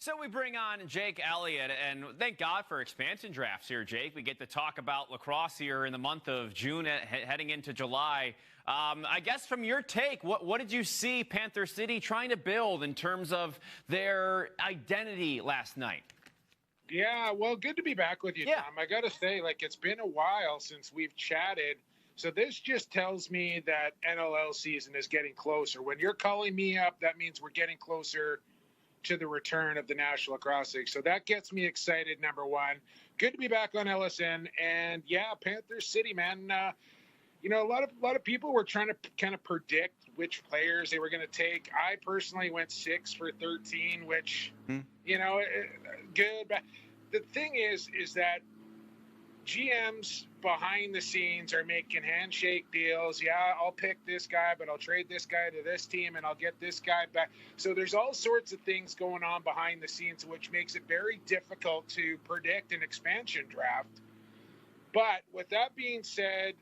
So we bring on Jake Elliott, and thank God for expansion drafts here, Jake. We get to talk about lacrosse here in the month of June, heading into July. I guess from your take, what did you see Panther City trying to build in terms of their identity last night? Yeah, well, good to be back with you, Tom. I got to say, it's been a while since we've chatted. So this just tells me that NLL season is getting closer. When you're calling me up, that means we're getting closer to the return of the National Lacrosse League. So that gets me excited, number one. Good to be back on LSN. And yeah, Panther City, man. A lot of people were trying to kind of predict which players they were going to take. I personally went 6 for 13, which, good. But the thing is that GMs behind the scenes are making handshake deals. Yeah, I'll pick this guy, but I'll trade this guy to this team and I'll get this guy back. So there's all sorts of things going on behind the scenes, which makes it very difficult to predict an expansion draft. But with that being said,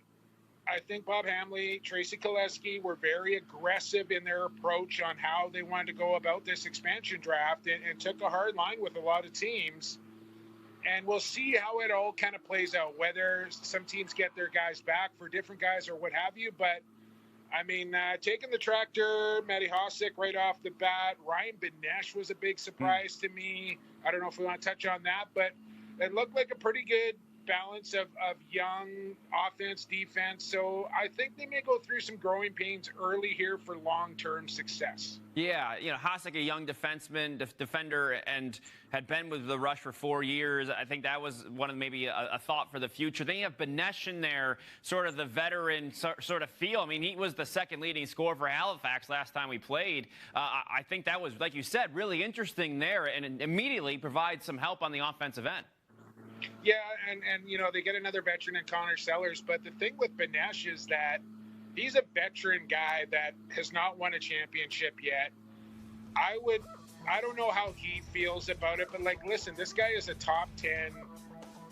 I think Bob Hamley, Tracy Koleski were very aggressive in their approach on how they wanted to go about this expansion draft and took a hard line with a lot of teams. And we'll see how it all kind of plays out, whether some teams get their guys back for different guys or what have you. But, taking the tractor, Matty Hosek right off the bat, Ryan Benesch was a big surprise to me. I don't know if we want to touch on that, but it looked like a pretty good balance of young offense, defense. So I think they may go through some growing pains early here for long-term success. Yeah, Hosek, a young defenseman, defender, and had been with the Rush for 4 years. I think that was one of maybe a thought for the future. Then you have Benesch in there, sort of the veteran sort of feel. He was the second leading scorer for Halifax last time we played. I think that was, like you said, really interesting there and immediately provides some help on the offensive end. Yeah, and they get another veteran in Connor Sellers. But the thing with Benesch is that he's a veteran guy that has not won a championship yet. I don't know how he feels about it, but listen, this guy is a top 10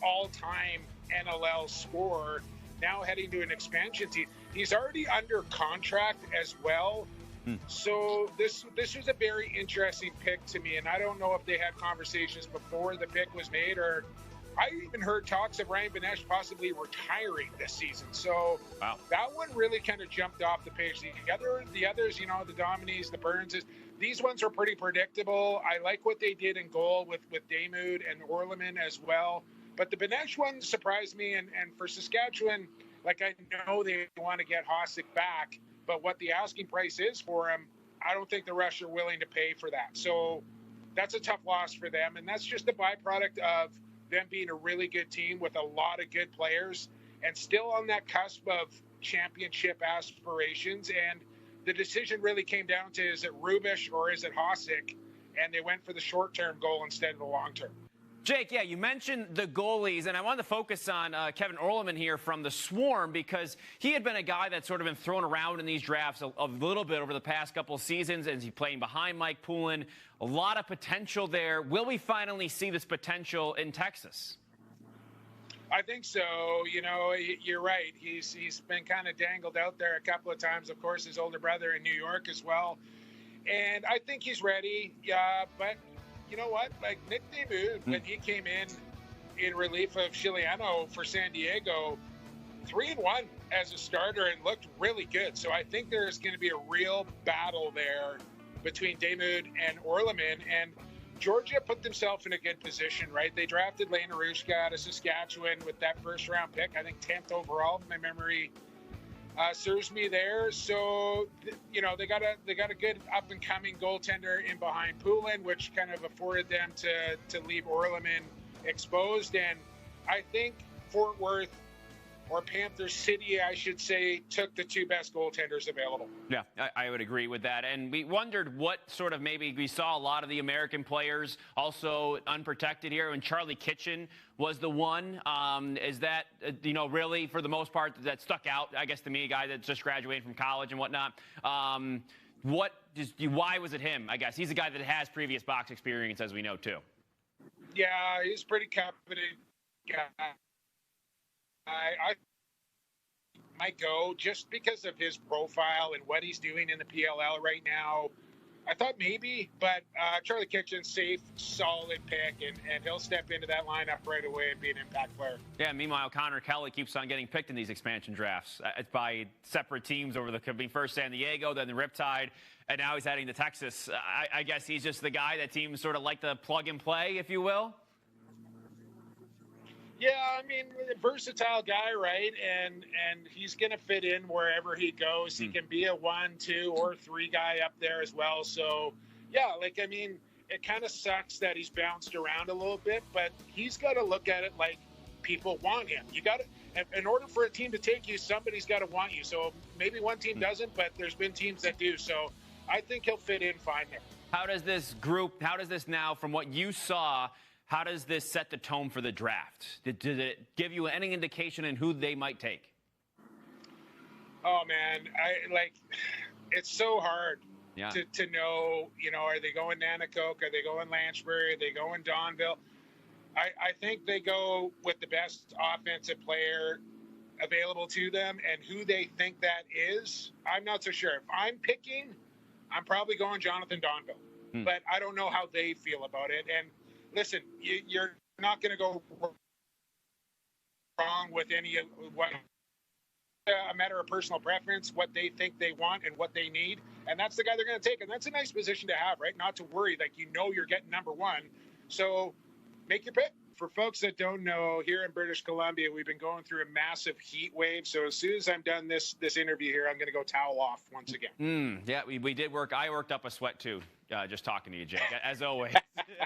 all-time NLL scorer, now heading to an expansion team. He's already under contract as well. So this was a very interesting pick to me, and I don't know if they had conversations before the pick was made, or I even heard talks of Ryan Benesch possibly retiring this season. So wow. That one really kind of jumped off the page. The others, the Dominies, the Burnses, these ones were pretty predictable. I like what they did in goal with Damoud and Orleman as well. But the Benesch one surprised me. And for Saskatchewan, I know they want to get Hosek back, but what the asking price is for him, I don't think the Rush are willing to pay for that. So that's a tough loss for them. And that's just a byproduct of them being a really good team with a lot of good players and still on that cusp of championship aspirations. And the decision really came down to, is it Rubisch or is it Hosek? And they went for the short-term goal instead of the long-term. Jake, you mentioned the goalies, and I wanted to focus on Kevin Orleman here from the Swarm, because he had been a guy that's sort of been thrown around in these drafts a little bit over the past couple of seasons, as he's playing behind Mike Poulin. A lot of potential there. Will we finally see this potential in Texas? I think so. You're right. He's been kind of dangled out there a couple of times. Of course, his older brother in New York as well. And I think he's ready. Yeah, but you know what? Nick Damoud, when he came in relief of Chiliano for San Diego, 3-1 as a starter and looked really good. So I think there's going to be a real battle there between Damoud and Orleman. And Georgia put themselves in a good position, right? They drafted Lane Arushka out of Saskatchewan with that first-round pick, I think 10th overall, if my memory serves me there. So, they got a good up-and-coming goaltender in behind Poulin, which kind of afforded them to leave Orleman exposed. And I think Fort Worth, or Panther City, I should say, took the two best goaltenders available. Yeah, I would agree with that. And we wondered what sort of, maybe we saw a lot of the American players also unprotected here, and Charlie Kitchen was the one. Is that, really, for the most part, that stuck out, I guess, to me, a guy that's just graduated from college and whatnot. Why was it him, I guess? He's a guy that has previous box experience, as we know, too. Yeah, he's pretty confident guy. I might go just because of his profile and what he's doing in the PLL right now. I thought maybe, but Charlie Kitchen's safe, solid pick, and he'll step into that lineup right away and be an impact player. Yeah, meanwhile, Connor Kelly keeps on getting picked in these expansion drafts by separate teams over the first San Diego, then the Riptide, and now he's heading to Texas. I guess he's just the guy that teams sort of like to plug and play, if you will. Yeah, I mean, versatile guy, right? And he's going to fit in wherever he goes. He can be a 1, 2, or 3 guy up there as well. So, yeah, I mean, it kind of sucks that he's bounced around a little bit, but he's got to look at it like people want him. You got to, in order for a team to take you, somebody's got to want you. So maybe one team doesn't, but there's been teams that do. So I think he'll fit in fine there. How does this now, from what you saw, how does this set the tone for the draft? Did it give you any indication in who they might take? Oh man, it's so hard to know, are they going Nanticoke? Are they going Lanchbury? Are they going Donville? I think they go with the best offensive player available to them, and who they think that is, I'm not so sure. If I'm picking, I'm probably going Jonathan Donville, but I don't know how they feel about it. And listen, you're not going to go wrong with any of what a matter of personal preference, what they think they want and what they need. And that's the guy they're going to take. And that's a nice position to have, right? Not to worry, you're getting number one. So make your pick. For folks that don't know, here in British Columbia, we've been going through a massive heat wave. So as soon as I'm done this interview here, I'm going to go towel off once again. Yeah, we did work. I worked up a sweat too, just talking to you, Jake, as always.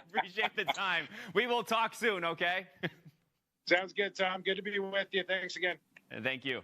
Appreciate the time. We will talk soon, okay? Sounds good, Tom. Good to be with you. Thanks again. Thank you.